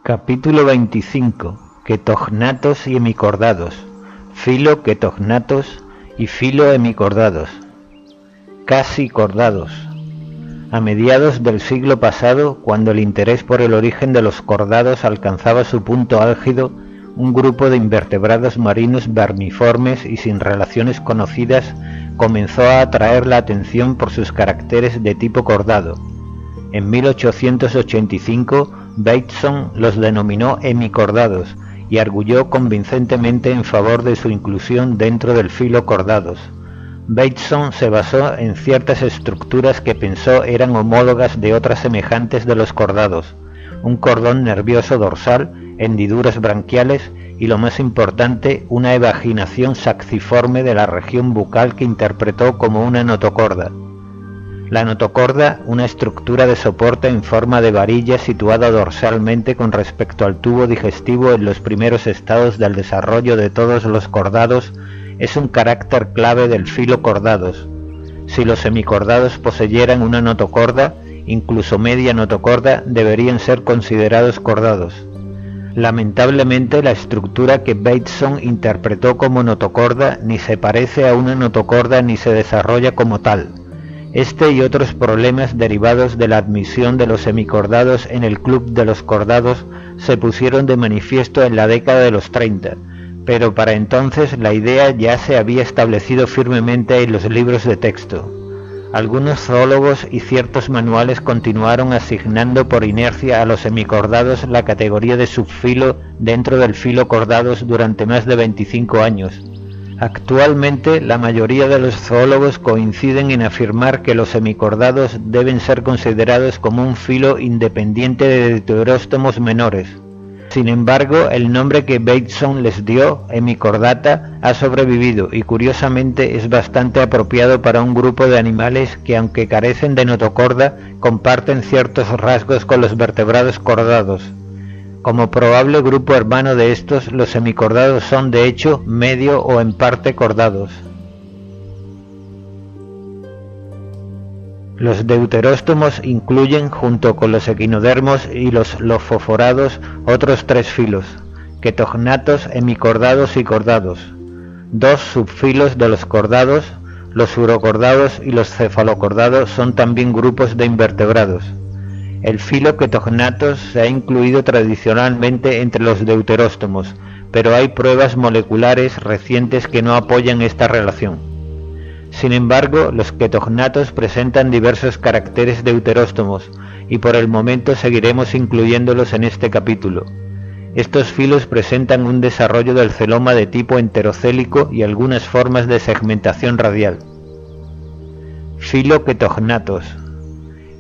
Capítulo 25. Ketognatos y hemicordados. Filoketognatos y filohemicordados. Casi cordados. A mediados del siglo pasado, cuando el interés por el origen de los cordados alcanzaba su punto álgido, un grupo de invertebrados marinos vermiformes y sin relaciones conocidas comenzó a atraer la atención por sus caracteres de tipo cordado. En 1885, Bateson los denominó hemicordados y arguyó convincentemente en favor de su inclusión dentro del filo cordados. Bateson se basó en ciertas estructuras que pensó eran homólogas de otras semejantes de los cordados: un cordón nervioso dorsal, hendiduras branquiales y, lo más importante, una evaginación saxiforme de la región bucal que interpretó como una notocorda. La notocorda, una estructura de soporte en forma de varilla situada dorsalmente con respecto al tubo digestivo en los primeros estados del desarrollo de todos los cordados, es un carácter clave del filo cordados. Si los hemicordados poseyeran una notocorda, incluso media notocorda, deberían ser considerados cordados. Lamentablemente, la estructura que Bateson interpretó como notocorda ni se parece a una notocorda ni se desarrolla como tal. Este y otros problemas derivados de la admisión de los hemicordados en el club de los cordados se pusieron de manifiesto en la década de los 30, pero para entonces la idea ya se había establecido firmemente en los libros de texto. Algunos zoólogos y ciertos manuales continuaron asignando por inercia a los hemicordados la categoría de subfilo dentro del filo cordados durante más de 25 años. Actualmente, la mayoría de los zoólogos coinciden en afirmar que los hemicordados deben ser considerados como un filo independiente de deuteróstomos menores. Sin embargo, el nombre que Bateson les dio, hemicordata, ha sobrevivido y curiosamente es bastante apropiado para un grupo de animales que, aunque carecen de notocorda, comparten ciertos rasgos con los vertebrados cordados. Como probable grupo hermano de estos, los hemicordados son de hecho medio o en parte cordados. Los deuteróstomos incluyen, junto con los equinodermos y los lofoforados, otros tres filos: ketognatos, hemicordados y cordados. Dos subfilos de los cordados, los urocordados y los cefalocordados, son también grupos de invertebrados. El filo ketognatos se ha incluido tradicionalmente entre los deuteróstomos, pero hay pruebas moleculares recientes que no apoyan esta relación. Sin embargo, los ketognatos presentan diversos caracteres deuteróstomos y por el momento seguiremos incluyéndolos en este capítulo. Estos filos presentan un desarrollo del celoma de tipo enterocélico y algunas formas de segmentación radial. Filoketognatos.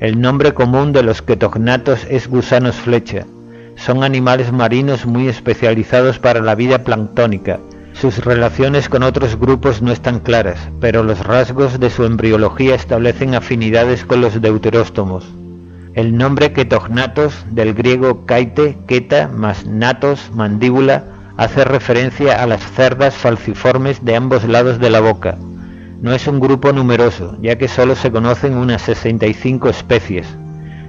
El nombre común de los ketognatos es gusanos flecha. Son animales marinos muy especializados para la vida planctónica. Sus relaciones con otros grupos no están claras, pero los rasgos de su embriología establecen afinidades con los deuteróstomos. El nombre ketognatos, del griego kaite, keta, más natos, mandíbula, hace referencia a las cerdas falciformes de ambos lados de la boca. No es un grupo numeroso, ya que solo se conocen unas 65 especies.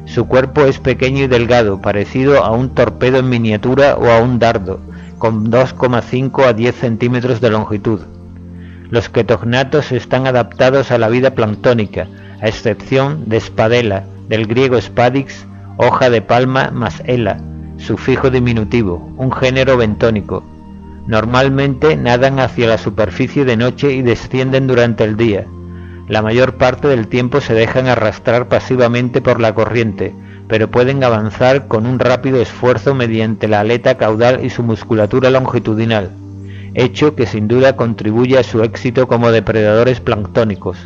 Su cuerpo es pequeño y delgado, parecido a un torpedo en miniatura o a un dardo, con 2,5 a 10 centímetros de longitud. Los ketognatos están adaptados a la vida planctónica, a excepción de Spadella, del griego spadix, hoja de palma, más ela, sufijo diminutivo, un género bentónico. Normalmente nadan hacia la superficie de noche y descienden durante el día. La mayor parte del tiempo se dejan arrastrar pasivamente por la corriente, pero pueden avanzar con un rápido esfuerzo mediante la aleta caudal y su musculatura longitudinal, hecho que sin duda contribuye a su éxito como depredadores planctónicos.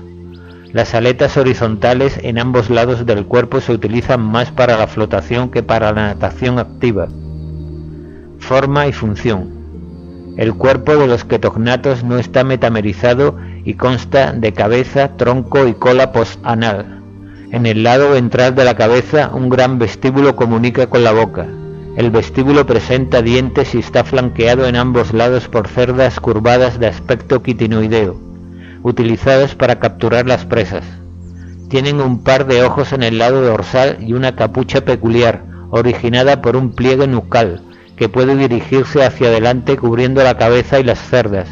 Las aletas horizontales en ambos lados del cuerpo se utilizan más para la flotación que para la natación activa. Forma y función. El cuerpo de los ketognatos no está metamerizado y consta de cabeza, tronco y cola postanal. En el lado ventral de la cabeza, un gran vestíbulo comunica con la boca. El vestíbulo presenta dientes y está flanqueado en ambos lados por cerdas curvadas de aspecto quitinoideo, utilizadas para capturar las presas. Tienen un par de ojos en el lado dorsal y una capucha peculiar, originada por un pliegue nucal, que puede dirigirse hacia adelante cubriendo la cabeza y las cerdas.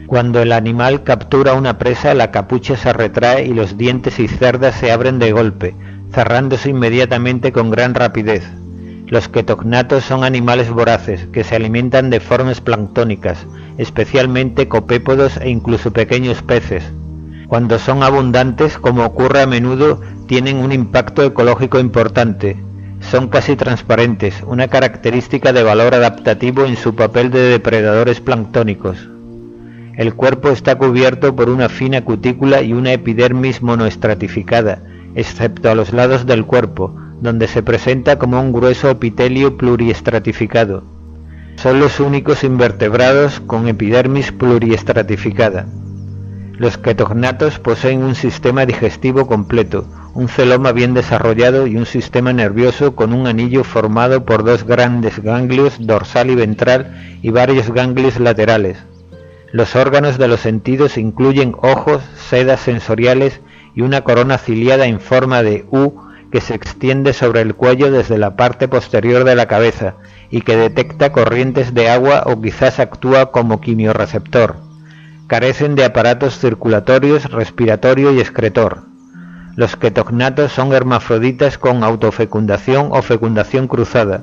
Cuando el animal captura una presa, la capucha se retrae y los dientes y cerdas se abren de golpe, cerrándose inmediatamente con gran rapidez. Los ketognatos son animales voraces, que se alimentan de formas planctónicas, especialmente copépodos e incluso pequeños peces. Cuando son abundantes, como ocurre a menudo, tienen un impacto ecológico importante. Son casi transparentes, una característica de valor adaptativo en su papel de depredadores planctónicos. El cuerpo está cubierto por una fina cutícula y una epidermis monoestratificada, excepto a los lados del cuerpo, donde se presenta como un grueso epitelio pluriestratificado. Son los únicos invertebrados con epidermis pluriestratificada. Los ketognatos poseen un sistema digestivo completo, un celoma bien desarrollado y un sistema nervioso con un anillo formado por dos grandes ganglios dorsal y ventral y varios ganglios laterales. Los órganos de los sentidos incluyen ojos, sedas sensoriales y una corona ciliada en forma de U que se extiende sobre el cuello desde la parte posterior de la cabeza y que detecta corrientes de agua o quizás actúa como quimiorreceptor. Carecen de aparatos circulatorios, respiratorio y excretor. Los ketognatos son hermafroditas con autofecundación o fecundación cruzada.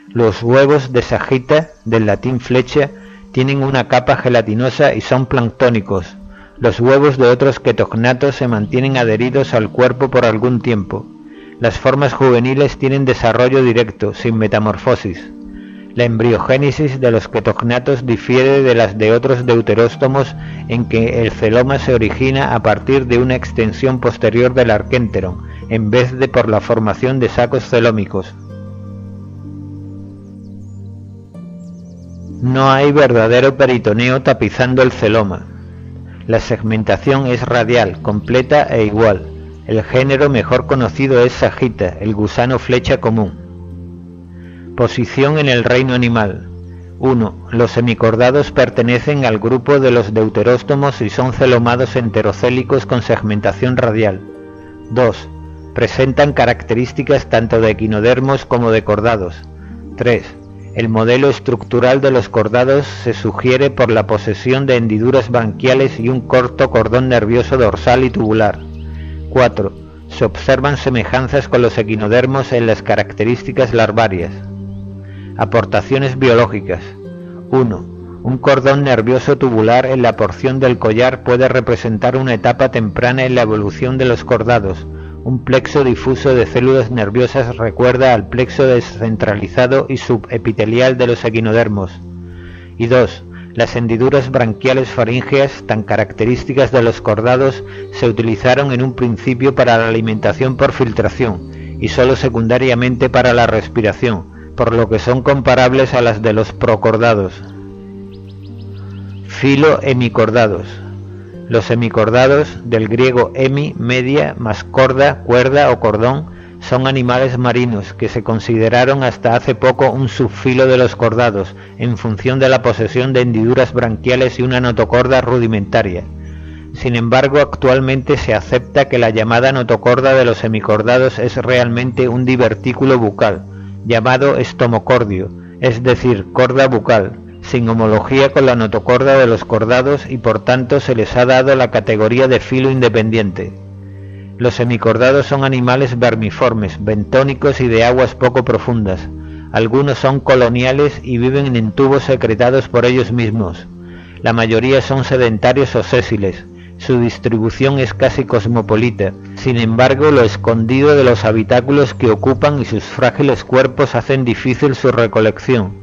Los huevos de sagita, del latín flecha, tienen una capa gelatinosa y son planctónicos. Los huevos de otros ketognatos se mantienen adheridos al cuerpo por algún tiempo. Las formas juveniles tienen desarrollo directo, sin metamorfosis. La embriogénesis de los ketognatos difiere de las de otros deuteróstomos en que el celoma se origina a partir de una extensión posterior del arquénteron, en vez de por la formación de sacos celómicos. No hay verdadero peritoneo tapizando el celoma. La segmentación es radial, completa e igual. El género mejor conocido es Sagita, el gusano flecha común. Posición en el reino animal. 1. Los hemicordados pertenecen al grupo de los deuteróstomos y son celomados enterocélicos con segmentación radial. 2. Presentan características tanto de equinodermos como de cordados. 3. El modelo estructural de los cordados se sugiere por la posesión de hendiduras branquiales y un corto cordón nervioso dorsal y tubular. 4. Se observan semejanzas con los equinodermos en las características larvarias. Aportaciones biológicas. 1. Un cordón nervioso tubular en la porción del collar puede representar una etapa temprana en la evolución de los cordados. Un plexo difuso de células nerviosas recuerda al plexo descentralizado y subepitelial de los equinodermos. Y 2. Las hendiduras branquiales faríngeas, tan características de los cordados, se utilizaron en un principio para la alimentación por filtración y solo secundariamente para la respiración, por lo que son comparables a las de los procordados. Filo-hemicordados. Los hemicordados, del griego hemi, media, más corda, cuerda o cordón, son animales marinos que se consideraron hasta hace poco un subfilo de los cordados, en función de la posesión de hendiduras branquiales y una notocorda rudimentaria. Sin embargo, actualmente se acepta que la llamada notocorda de los hemicordados es realmente un divertículo bucal, llamado estomocordio, es decir, corda bucal, sin homología con la notocorda de los cordados y por tanto se les ha dado la categoría de filo independiente. Los hemicordados son animales vermiformes, bentónicos y de aguas poco profundas. Algunos son coloniales y viven en tubos secretados por ellos mismos. La mayoría son sedentarios o sésiles. Su distribución es casi cosmopolita. Sin embargo, lo escondido de los habitáculos que ocupan y sus frágiles cuerpos hacen difícil su recolección.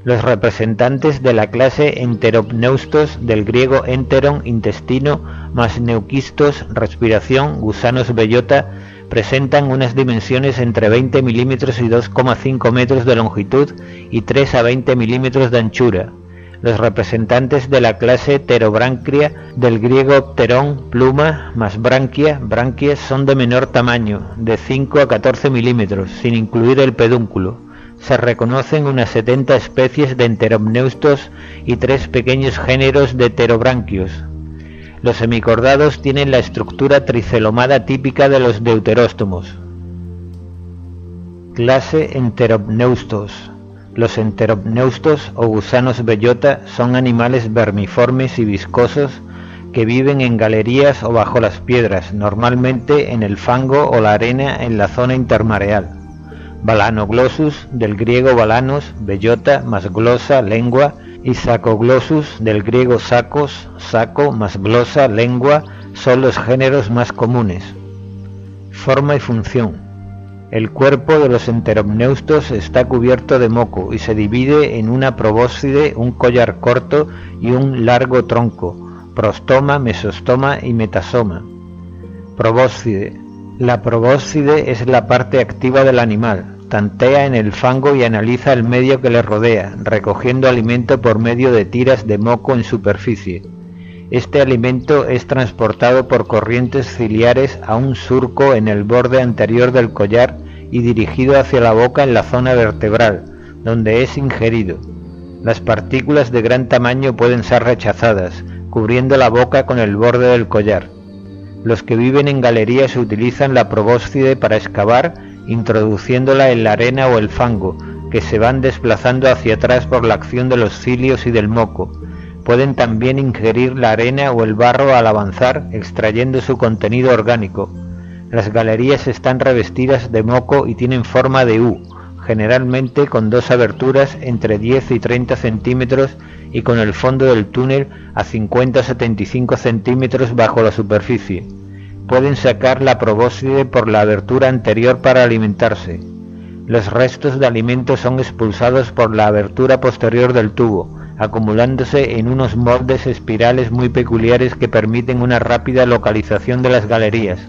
Los representantes de la clase Enteropneustos, del griego enteron, intestino, más neuquistos, respiración, gusanos bellota, presentan unas dimensiones entre 20 milímetros y 2,5 metros de longitud y 3 a 20 milímetros de anchura. Los representantes de la clase Pterobrancria, del griego pterón, pluma, más branquia, branquias, son de menor tamaño, de 5 a 14 milímetros, sin incluir el pedúnculo. Se reconocen unas 70 especies de Enteropneustos y 3 pequeños géneros de pterobranquios. Los hemicordados tienen la estructura tricelomada típica de los deuteróstomos. Clase Enteropneustos. Los enteropneustos o gusanos bellota son animales vermiformes y viscosos que viven en galerías o bajo las piedras, normalmente en el fango o la arena en la zona intermareal. Balanoglossus, del griego balanos, bellota, más glosa, lengua, y Sacoglossus, del griego sacos, saco, más glosa, lengua, son los géneros más comunes. Forma y función. El cuerpo de los enteropneustos está cubierto de moco y se divide en una probóscide, un collar corto y un largo tronco, prostoma, mesostoma y metasoma. Probóscide. La probóscide es la parte activa del animal. Tantea en el fango y analiza el medio que le rodea, recogiendo alimento por medio de tiras de moco en superficie. Este alimento es transportado por corrientes ciliares a un surco en el borde anterior del collar y dirigido hacia la boca en la zona vertebral, donde es ingerido. Las partículas de gran tamaño pueden ser rechazadas, cubriendo la boca con el borde del collar. Los que viven en galerías utilizan la probóscide para excavar, introduciéndola en la arena o el fango, que se van desplazando hacia atrás por la acción de los cilios y del moco. Pueden también ingerir la arena o el barro al avanzar, extrayendo su contenido orgánico. Las galerías están revestidas de moco y tienen forma de U, generalmente con dos aberturas entre 10 y 30 centímetros y con el fondo del túnel a 50 o 75 centímetros bajo la superficie. Pueden sacar la probóscide por la abertura anterior para alimentarse. Los restos de alimento son expulsados por la abertura posterior del tubo, acumulándose en unos moldes espirales muy peculiares que permiten una rápida localización de las galerías.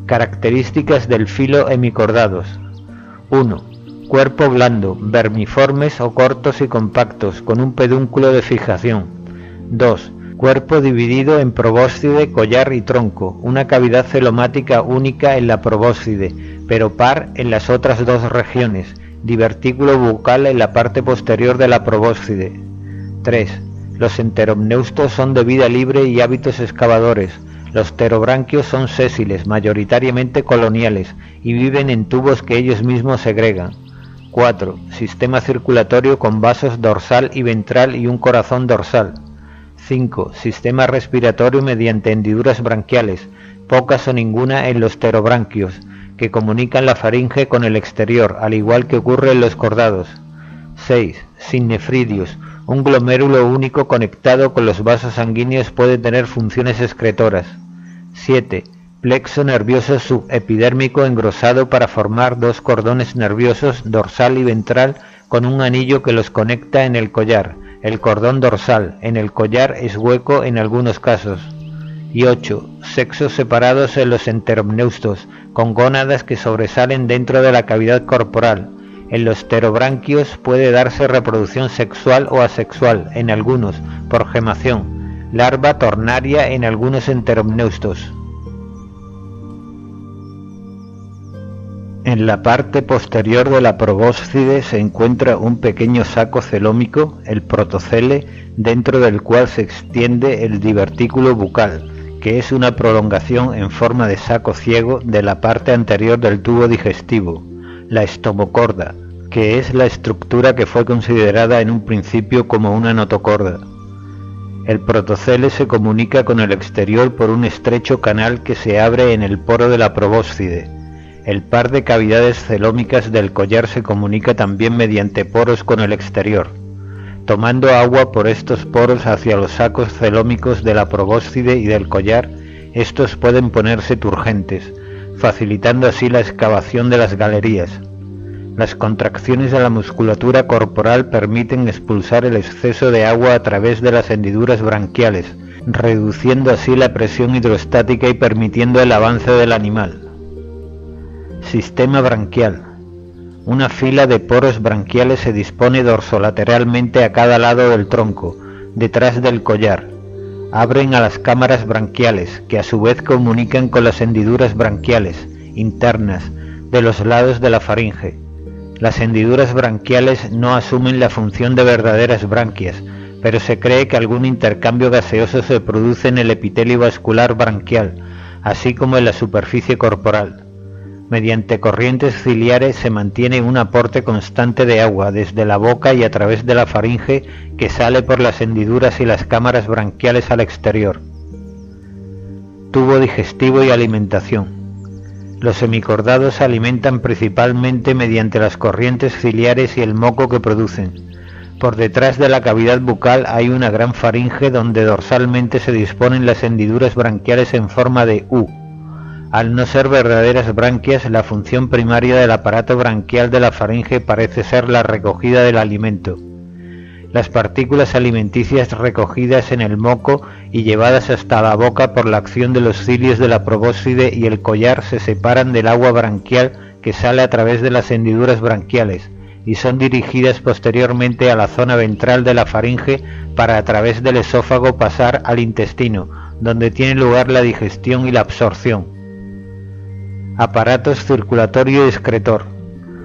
Características del filo hemicordados. 1. Cuerpo blando, vermiformes o cortos y compactos, con un pedúnculo de fijación. 2. Cuerpo dividido en probóscide, collar y tronco, una cavidad celomática única en la probóscide, pero par en las otras dos regiones, divertículo bucal en la parte posterior de la probóscide. 3. Los enteropneustos son de vida libre y hábitos excavadores. Los pterobranquios son sésiles, mayoritariamente coloniales, y viven en tubos que ellos mismos segregan. 4. Sistema circulatorio con vasos dorsal y ventral y un corazón dorsal. 5. Sistema respiratorio mediante hendiduras branquiales, pocas o ninguna en los pterobranquios, que comunican la faringe con el exterior, al igual que ocurre en los cordados. 6. Sinnefridios. Un glomérulo único conectado con los vasos sanguíneos puede tener funciones excretoras. 7. Plexo nervioso subepidérmico engrosado para formar dos cordones nerviosos dorsal y ventral con un anillo que los conecta en el collar. El cordón dorsal en el collar es hueco en algunos casos. Y 8. Sexos separados en los enteropneustos, con gónadas que sobresalen dentro de la cavidad corporal. En los pterobranquios puede darse reproducción sexual o asexual, en algunos, por gemación, larva tornaria en algunos enteropneustos. En la parte posterior de la probóscide se encuentra un pequeño saco celómico, el protocele, dentro del cual se extiende el divertículo bucal, que es una prolongación en forma de saco ciego de la parte anterior del tubo digestivo, la estomocorda, que es la estructura que fue considerada en un principio como una notocorda. El protocele se comunica con el exterior por un estrecho canal que se abre en el poro de la probóscide. El par de cavidades celómicas del collar se comunica también mediante poros con el exterior, tomando agua por estos poros hacia los sacos celómicos de la probóscide y del collar. Estos pueden ponerse turgentes, facilitando así la excavación de las galerías. Las contracciones de la musculatura corporal permiten expulsar el exceso de agua a través de las hendiduras branquiales, reduciendo así la presión hidrostática y permitiendo el avance del animal. Sistema branquial. Una fila de poros branquiales se dispone dorsolateralmente a cada lado del tronco, detrás del collar. Abren a las cámaras branquiales, que a su vez comunican con las hendiduras branquiales internas de los lados de la faringe. Las hendiduras branquiales no asumen la función de verdaderas branquias, pero se cree que algún intercambio gaseoso se produce en el epitelio vascular branquial, así como en la superficie corporal. Mediante corrientes ciliares se mantiene un aporte constante de agua desde la boca y a través de la faringe que sale por las hendiduras y las cámaras branquiales al exterior. Tubo digestivo y alimentación. Los hemicordados se alimentan principalmente mediante las corrientes ciliares y el moco que producen. Por detrás de la cavidad bucal hay una gran faringe donde dorsalmente se disponen las hendiduras branquiales en forma de U. Al no ser verdaderas branquias, la función primaria del aparato branquial de la faringe parece ser la recogida del alimento. Las partículas alimenticias recogidas en el moco y llevadas hasta la boca por la acción de los cilios de la probóscide y el collar se separan del agua branquial que sale a través de las hendiduras branquiales y son dirigidas posteriormente a la zona ventral de la faringe para a través del esófago pasar al intestino, donde tiene lugar la digestión y la absorción. Aparatos circulatorio y excretor.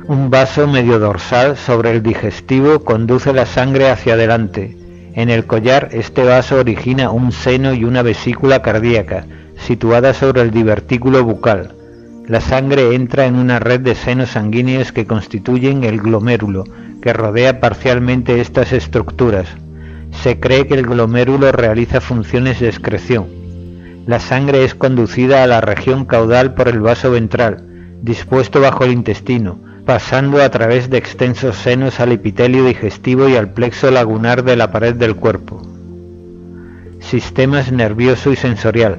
Un vaso medio dorsal sobre el digestivo conduce la sangre hacia adelante. En el collar este vaso origina un seno y una vesícula cardíaca, situada sobre el divertículo bucal. La sangre entra en una red de senos sanguíneos que constituyen el glomérulo, que rodea parcialmente estas estructuras. Se cree que el glomérulo realiza funciones de excreción. La sangre es conducida a la región caudal por el vaso ventral, dispuesto bajo el intestino, pasando a través de extensos senos al epitelio digestivo y al plexo lagunar de la pared del cuerpo. Sistemas nervioso y sensorial.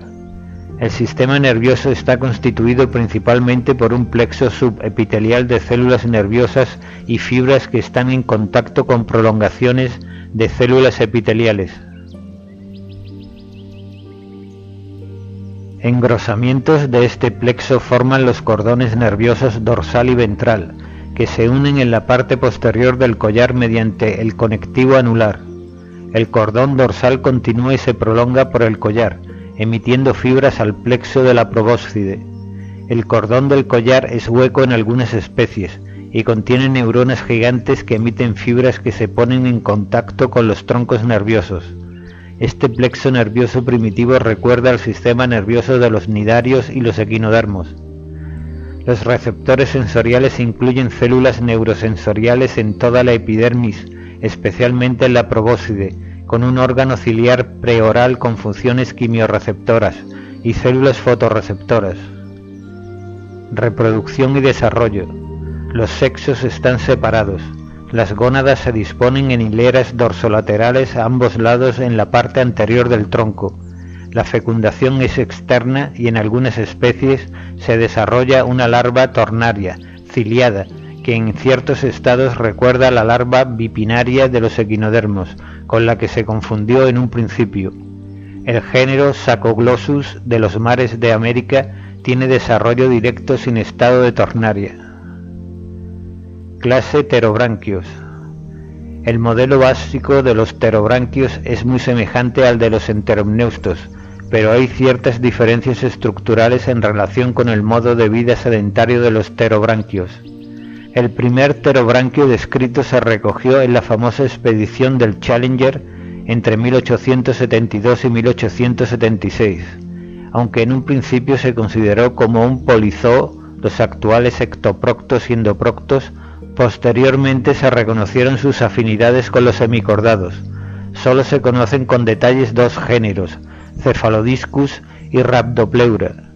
El sistema nervioso está constituido principalmente por un plexo subepitelial de células nerviosas y fibras que están en contacto con prolongaciones de células epiteliales. Engrosamientos de este plexo forman los cordones nerviosos dorsal y ventral, que se unen en la parte posterior del collar mediante el conectivo anular. El cordón dorsal continúa y se prolonga por el collar, emitiendo fibras al plexo de la probóscide. El cordón del collar es hueco en algunas especies y contiene neuronas gigantes que emiten fibras que se ponen en contacto con los troncos nerviosos. Este plexo nervioso primitivo recuerda al sistema nervioso de los cnidarios y los equinodermos. Los receptores sensoriales incluyen células neurosensoriales en toda la epidermis, especialmente en la probóscide, con un órgano ciliar preoral con funciones quimiorreceptoras y células fotorreceptoras. Reproducción y desarrollo. Los sexos están separados. Las gónadas se disponen en hileras dorsolaterales a ambos lados en la parte anterior del tronco. La fecundación es externa y en algunas especies se desarrolla una larva tornaria, ciliada, que en ciertos estados recuerda a la larva bipinaria de los equinodermos, con la que se confundió en un principio. El género Sacoglosus de los mares de América tiene desarrollo directo sin estado de tornaria. Clase pterobranquios. El modelo básico de los pterobranquios es muy semejante al de los enteromneustos, pero hay ciertas diferencias estructurales en relación con el modo de vida sedentario de los pterobranquios. El primer pterobranquio descrito se recogió en la famosa expedición del Challenger entre 1872 y 1876, aunque en un principio se consideró como un polizoo, los actuales ectoproctos y endoproctos. Posteriormente se reconocieron sus afinidades con los hemicordados. Solo se conocen con detalles dos géneros, Cephalodiscus y Rhabdopleura.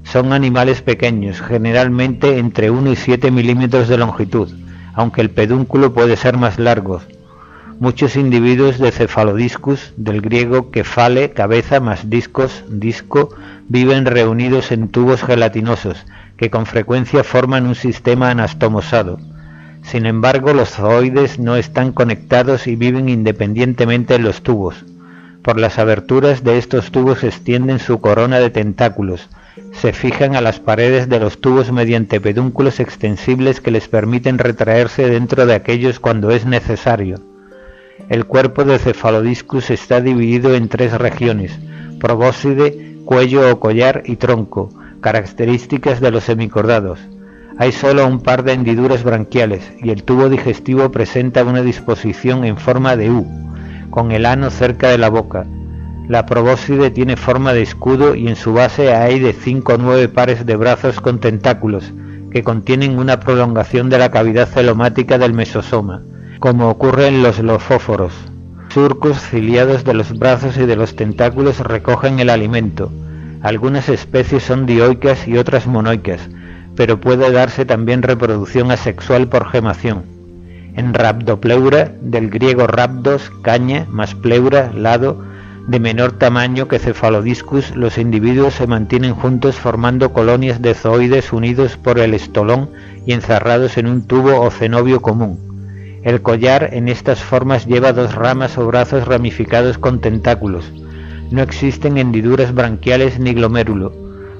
Son animales pequeños, generalmente entre 1 y 7 milímetros de longitud, aunque el pedúnculo puede ser más largo. Muchos individuos de Cephalodiscus, del griego kephale, cabeza, más discos, disco, viven reunidos en tubos gelatinosos, que con frecuencia forman un sistema anastomosado. Sin embargo, los zooides no están conectados y viven independientemente en los tubos. Por las aberturas de estos tubos extienden su corona de tentáculos. Se fijan a las paredes de los tubos mediante pedúnculos extensibles que les permiten retraerse dentro de aquellos cuando es necesario. El cuerpo de Cephalodiscus está dividido en tres regiones: probóscide, cuello o collar y tronco, características de los hemicordados. Hay solo un par de hendiduras branquiales y el tubo digestivo presenta una disposición en forma de U, con el ano cerca de la boca. La probóscide tiene forma de escudo y en su base hay de 5 a 9 pares de brazos con tentáculos, que contienen una prolongación de la cavidad celomática del mesosoma, como ocurre en los lofóforos. Surcos ciliados de los brazos y de los tentáculos recogen el alimento. Algunas especies son dioicas y otras monoicas, pero puede darse también reproducción asexual por gemación. En Rhabdopleura, del griego rhabdos, caña, más pleura, lado, de menor tamaño que Cephalodiscus, los individuos se mantienen juntos formando colonias de zooides unidos por el estolón y encerrados en un tubo o cenobio común. El collar en estas formas lleva dos ramas o brazos ramificados con tentáculos. No existen hendiduras branquiales ni glomérulo.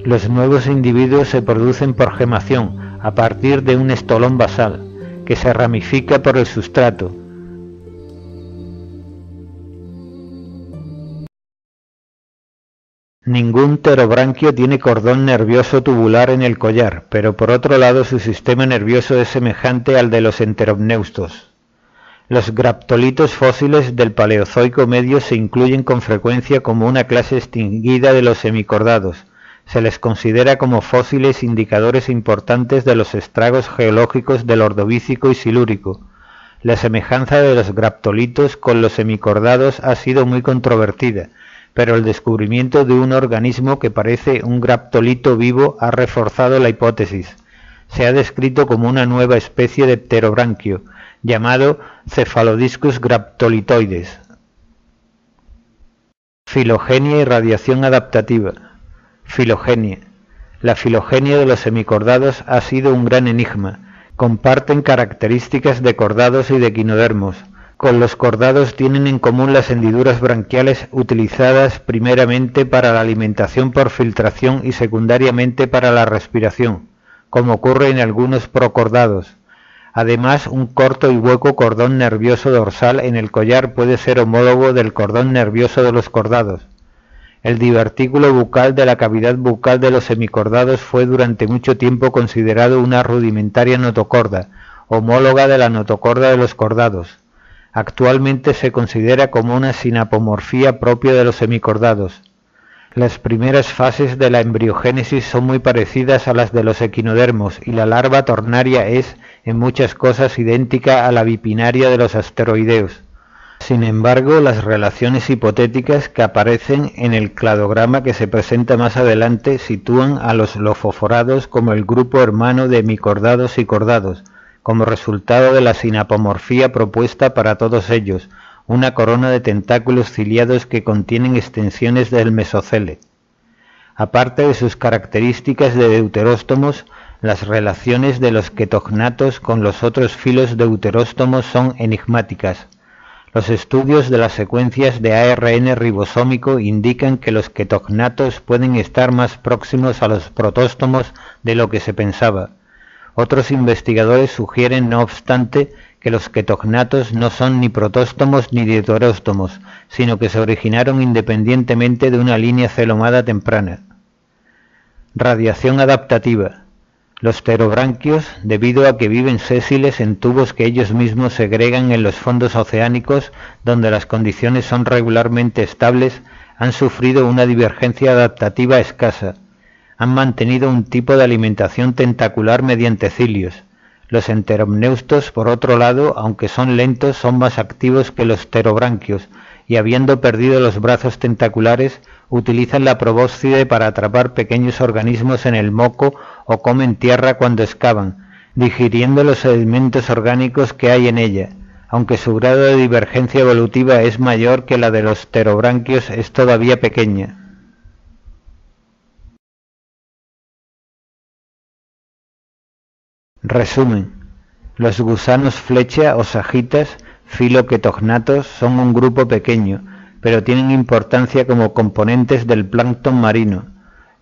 Los nuevos individuos se producen por gemación, a partir de un estolón basal, que se ramifica por el sustrato. Ningún pterobranquio tiene cordón nervioso tubular en el collar, pero por otro lado su sistema nervioso es semejante al de los enteromneustos. Los graptolitos fósiles del Paleozoico medio se incluyen con frecuencia como una clase extinguida de los semicordados. Se les considera como fósiles indicadores importantes de los estragos geológicos del Ordovícico y Silúrico. La semejanza de los graptolitos con los semicordados ha sido muy controvertida, pero el descubrimiento de un organismo que parece un graptolito vivo ha reforzado la hipótesis. Se ha descrito como una nueva especie de pterobranquio, llamado Cephalodiscus graptolitoides. Filogenia y radiación adaptativa. Filogenia. La filogenia de los semicordados ha sido un gran enigma. Comparten características de cordados y de equinodermos. Con los cordados tienen en común las hendiduras branquiales utilizadas primeramente para la alimentación por filtración y secundariamente para la respiración, como ocurre en algunos procordados. Además, un corto y hueco cordón nervioso dorsal en el collar puede ser homólogo del cordón nervioso de los cordados. El divertículo bucal de la cavidad bucal de los semicordados fue durante mucho tiempo considerado una rudimentaria notocorda, homóloga de la notocorda de los cordados. Actualmente se considera como una sinapomorfía propia de los semicordados. Las primeras fases de la embriogénesis son muy parecidas a las de los equinodermos y la larva tornaria es, en muchas cosas, idéntica a la bipinaria de los asteroideos. Sin embargo, las relaciones hipotéticas que aparecen en el cladograma que se presenta más adelante sitúan a los lofoforados como el grupo hermano de hemicordados y cordados, como resultado de la sinapomorfía propuesta para todos ellos, una corona de tentáculos ciliados que contienen extensiones del mesocele. Aparte de sus características de deuteróstomos, las relaciones de los ketognatos con los otros filos deuteróstomos son enigmáticas. Los estudios de las secuencias de ARN ribosómico indican que los ketognatos pueden estar más próximos a los protóstomos de lo que se pensaba. Otros investigadores sugieren, no obstante, que los ketognatos no son ni protóstomos ni deuteróstomos, sino que se originaron independientemente de una línea celomada temprana. Radiación adaptativa. Los pterobranquios, debido a que viven sésiles en tubos que ellos mismos segregan en los fondos oceánicos, donde las condiciones son regularmente estables, han sufrido una divergencia adaptativa escasa. Han mantenido un tipo de alimentación tentacular mediante cilios. Los enteromneustos, por otro lado, aunque son lentos, son más activos que los pterobranquios, y habiendo perdido los brazos tentaculares, utilizan la probóscide para atrapar pequeños organismos en el moco o comen tierra cuando excavan, digiriendo los elementos orgánicos que hay en ella. Aunque su grado de divergencia evolutiva es mayor que la de los pterobranquios, es todavía pequeña. Resumen. Los gusanos flecha o sajitas, filoquetognatos, son un grupo pequeño, pero tienen importancia como componentes del plancton marino.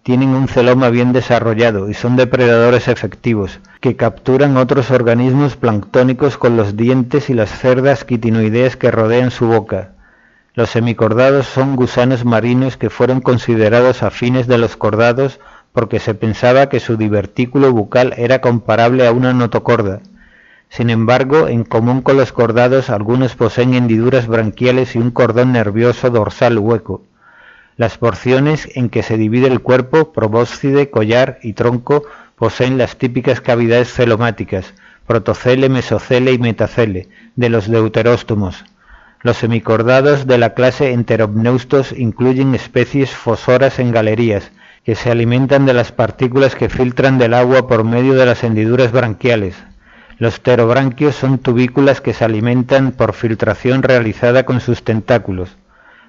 Tienen un celoma bien desarrollado y son depredadores efectivos, que capturan otros organismos planctónicos con los dientes y las cerdas quitinoideas que rodean su boca. Los semicordados son gusanos marinos que fueron considerados afines de los cordados porque se pensaba que su divertículo bucal era comparable a una notocorda. Sin embargo, en común con los cordados, algunos poseen hendiduras branquiales y un cordón nervioso dorsal hueco. Las porciones en que se divide el cuerpo, probóscide, collar y tronco, Poseen las típicas cavidades celomáticas, protocele, mesocele y metacele, de los deuteróstomos. Los semicordados de la clase Enteropneustos incluyen especies fosoras en galerías, que se alimentan de las partículas que filtran del agua por medio de las hendiduras branquiales. Los pterobranquios son tubículas que se alimentan por filtración realizada con sus tentáculos.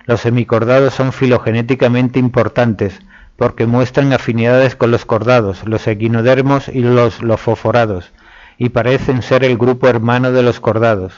Los semicordados son filogenéticamente importantes, porque muestran afinidades con los cordados, los equinodermos y los lofoforados, y parecen ser el grupo hermano de los cordados.